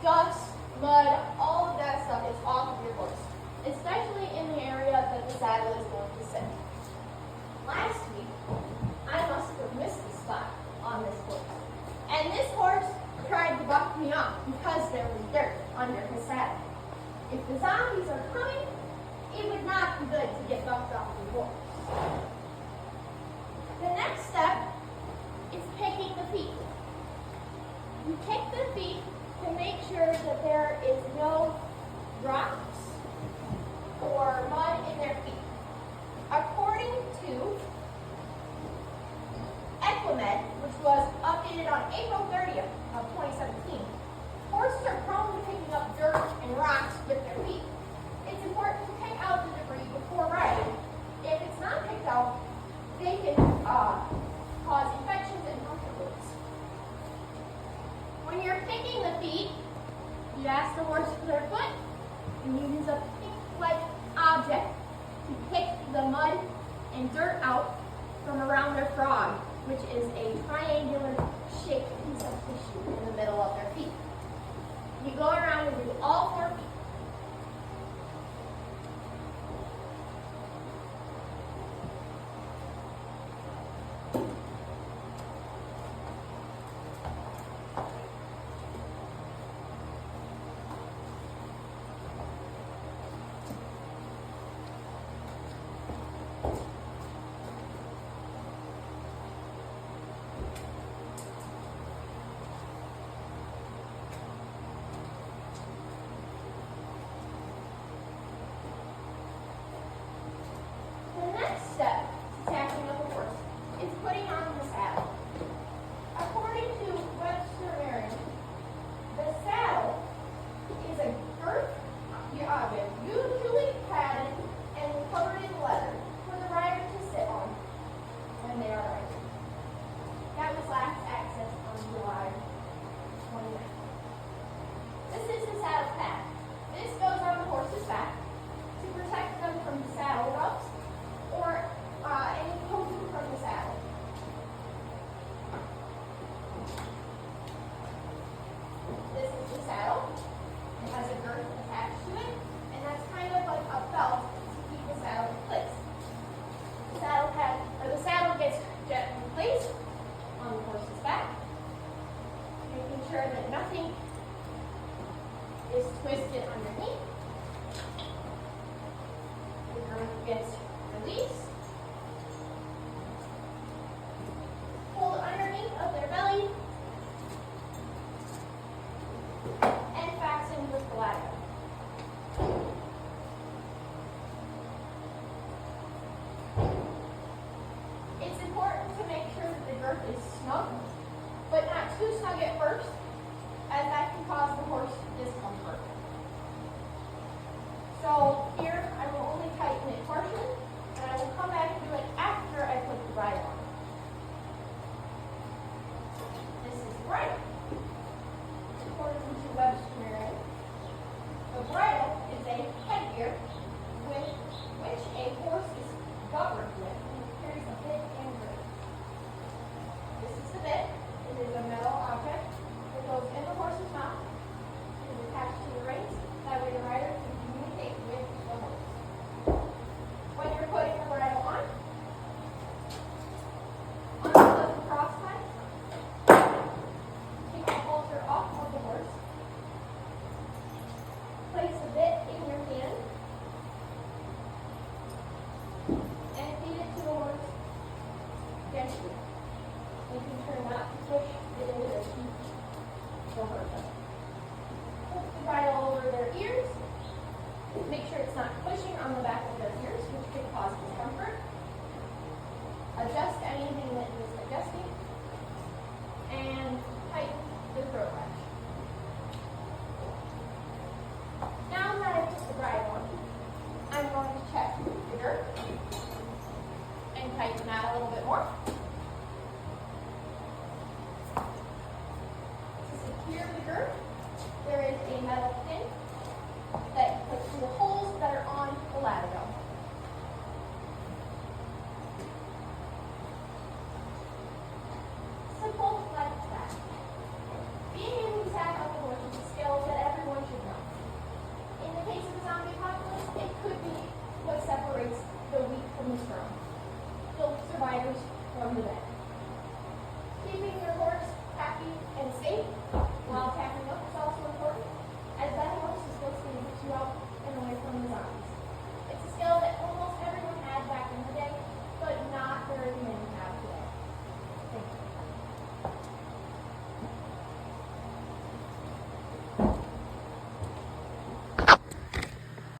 dust, mud, all of that stuff is off of your horse, especially in the area that the saddle is going to sit. Last week, I must have missed a spot on this horse. And this horse tried to buck me off because there was dirt under his saddle. If the zombies are coming, it would not be good to get bucked off your horse. The next step is picking the feet. You pick the feet to make sure that there is no rocks or mud in their feet. According to Equimed, which was updated on April 30th of 2017, horses are prone to picking up dirt and rocks with their feet. It's important to pick out the debris before riding. If it's not picked out, they can cause infections and puncture wounds. When you're picking the feet, you ask the horse for their foot, and you use a pick-like object to pick the mud and dirt out from around their frog, which is a triangular shaped piece of tissue in the middle of their feet. You go around and do all 4 feet. Step to tacking up a horse is putting on the saddle. According to Webster Merriam, the saddle is a girth object, usually padded and covered in leather, for the rider to sit on when they are riding. That was last accessed on July 29th. This is the saddle pad. This goes on the horse's back to protect them from saddle rubs or any poking from the saddle. This is the saddle. It has a girth attached to it, and that's kind of like a belt to keep the saddle in place. The saddle gets gently placed on the horse's back, making sure that nothing is twisted underneath. The girth gets released. Hold underneath of their belly and fasten with the ladder. It's important to make sure that the girth is snug, but not too snug at first, as that can cause the horse discomfort. So here I will only tighten it partially, and I will come back and do it after I put the bridle on. This is the bridle. According to Webster Merriam, the bridle is a headgear which a horse is governed with, and it carries a bit and grip. This is the bit. It is a metal object that goes in the horse's mouth. It is attached to the reins. That way the rider can communicate with the horse. When you're putting the bridle on, unslip the cross tie, take the halter off of the horse, place the bit in your hand, and feed it to the horse gently, making sure not to push it into their teeth or hurt them. Put the bridle over their ears. Make sure it's not pushing on the back of their ears, which could cause discomfort. Adjust anything that needs adjusting. And tighten the throat latch. Now that I put the bridle on, I'm going to check the girth and tighten that a little bit more.